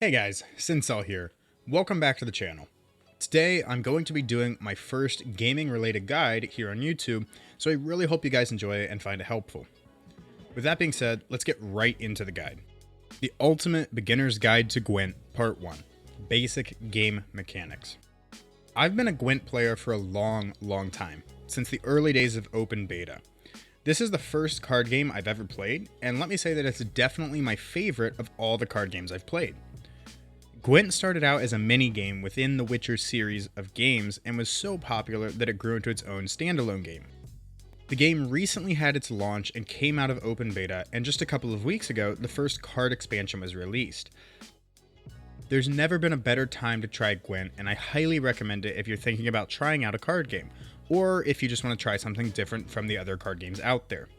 Hey guys, Sincel here. Welcome back to the channel. Today I'm going to be doing my first gaming related guide here on YouTube, so I really hope you guys enjoy it and find it helpful. With that being said, let's get right into the guide. The Ultimate Beginner's Guide to Gwent Part 1, Basic Game Mechanics. I've been a Gwent player for a long time, since the early days of open beta. This is the first card game I've ever played, and let me say that it's definitely my favorite of all the card games I've played. Gwent started out as a mini-game within the Witcher series of games and was so popular that it grew into its own standalone game. The game recently had its launch and came out of open beta, and just a couple of weeks ago, the first card expansion was released. There's never been a better time to try Gwent, and I highly recommend it if you're thinking about trying out a card game, or if you just want to try something different from the other card games out there.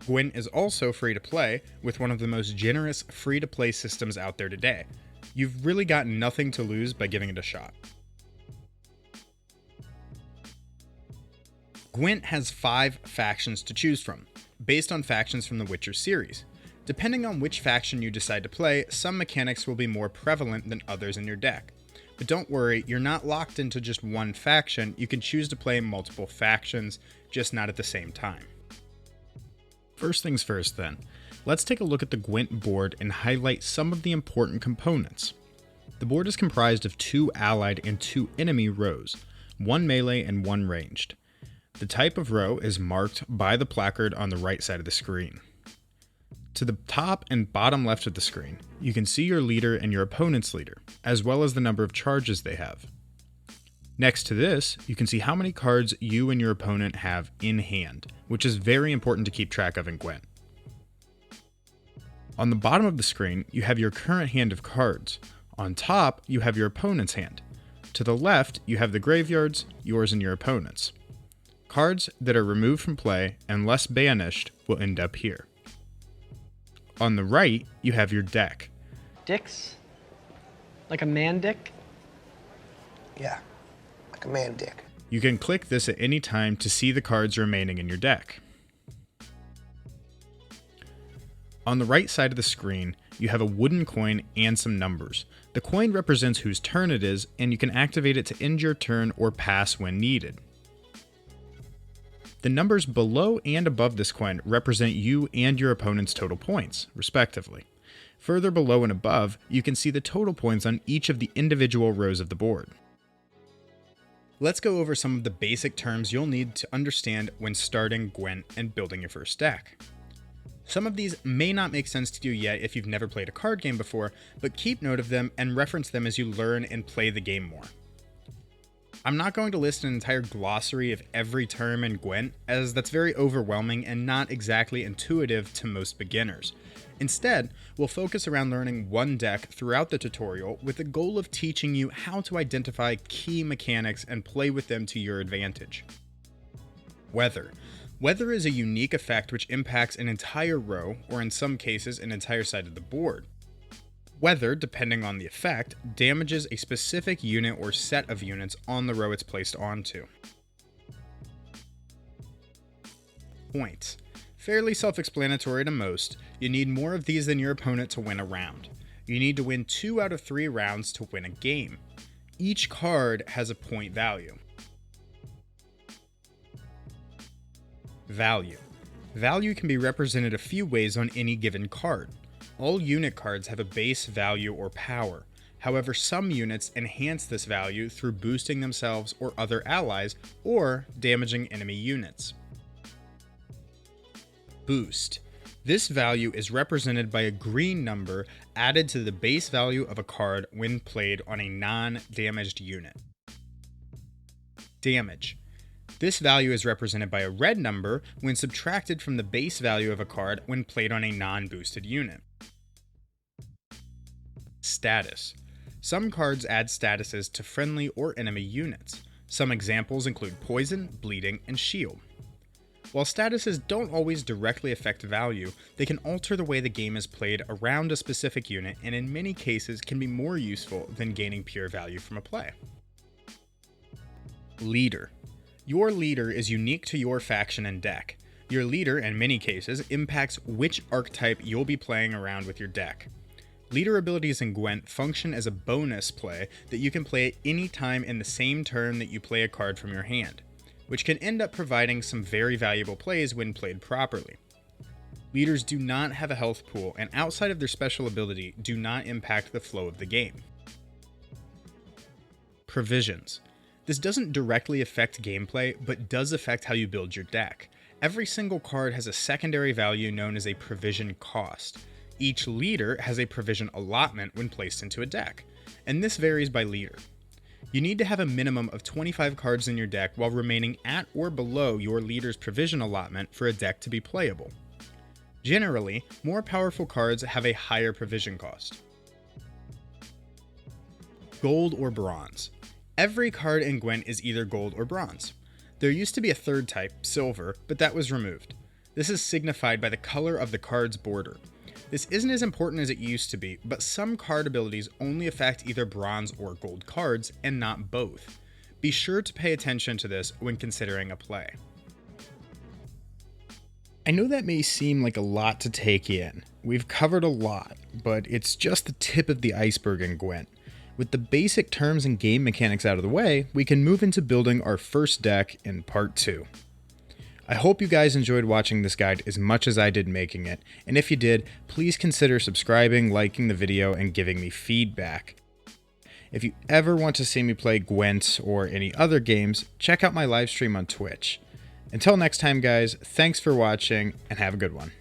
Gwent is also free to play, with one of the most generous free to play systems out there today. You've really got nothing to lose by giving it a shot. Gwent has 5 factions to choose from, based on factions from the Witcher series. Depending on which faction you decide to play, some mechanics will be more prevalent than others in your deck. But don't worry, you're not locked into just one faction. You can choose to play multiple factions, just not at the same time. First things first then, let's take a look at the Gwent board and highlight some of the important components. The board is comprised of 2 allied and 2 enemy rows, 1 melee and 1 ranged. The type of row is marked by the placard on the right side of the screen. To the top and bottom left of the screen, you can see your leader and your opponent's leader, as well as the number of charges they have. Next to this, you can see how many cards you and your opponent have in hand, which is very important to keep track of in Gwent. On the bottom of the screen, you have your current hand of cards. On top, you have your opponent's hand. To the left, you have the graveyards, yours and your opponent's. Cards that are removed from play, unless banished, will end up here. On the right, you have your deck. Dicks? Like a man dick? Yeah, like a man dick. You can click this at any time to see the cards remaining in your deck. On the right side of the screen, you have a wooden coin and some numbers. The coin represents whose turn it is, and you can activate it to end your turn or pass when needed. The numbers below and above this coin represent you and your opponent's total points, respectively. Further below and above, you can see the total points on each of the individual rows of the board. Let's go over some of the basic terms you'll need to understand when starting Gwent and building your first deck. Some of these may not make sense to you yet if you've never played a card game before, but keep note of them and reference them as you learn and play the game more. I'm not going to list an entire glossary of every term in Gwent, as that's very overwhelming and not exactly intuitive to most beginners. Instead, we'll focus around learning one deck throughout the tutorial with the goal of teaching you how to identify key mechanics and play with them to your advantage. Weather. Weather is a unique effect which impacts an entire row, or in some cases an entire side of the board. Weather, depending on the effect, damages a specific unit or set of units on the row it's placed onto. Points. Fairly self-explanatory to most, you need more of these than your opponent to win a round. You need to win 2 out of 3 rounds to win a game. Each card has a point value. Value. Value can be represented a few ways on any given card. All unit cards have a base value or power. However, some units enhance this value through boosting themselves or other allies, or damaging enemy units. Boost. This value is represented by a green number added to the base value of a card when played on a non-damaged unit. Damage. This value is represented by a red number when subtracted from the base value of a card when played on a non-boosted unit. Status. Some cards add statuses to friendly or enemy units. Some examples include poison, bleeding, and shield. While statuses don't always directly affect value, they can alter the way the game is played around a specific unit, and in many cases can be more useful than gaining pure value from a play. Leader. Your leader is unique to your faction and deck. Your leader, in many cases, impacts which archetype you'll be playing around with your deck. Leader abilities in Gwent function as a bonus play that you can play at any time in the same turn that you play a card from your hand, which can end up providing some very valuable plays when played properly. Leaders do not have a health pool, and outside of their special ability, do not impact the flow of the game. Provisions. This doesn't directly affect gameplay, but does affect how you build your deck. Every single card has a secondary value known as a provision cost. Each leader has a provision allotment when placed into a deck, and this varies by leader. You need to have a minimum of 25 cards in your deck while remaining at or below your leader's provision allotment for a deck to be playable. Generally, more powerful cards have a higher provision cost. Gold or bronze. Every card in Gwent is either gold or bronze. There used to be a third type, silver, but that was removed. This is signified by the color of the card's border. This isn't as important as it used to be, but some card abilities only affect either bronze or gold cards, and not both. Be sure to pay attention to this when considering a play. I know that may seem like a lot to take in. We've covered a lot, but it's just the tip of the iceberg in Gwent. With the basic terms and game mechanics out of the way, we can move into building our first deck in part 2. I hope you guys enjoyed watching this guide as much as I did making it, and if you did, please consider subscribing, liking the video, and giving me feedback. If you ever want to see me play Gwent or any other games, check out my live stream on Twitch. Until next time guys, thanks for watching and have a good one.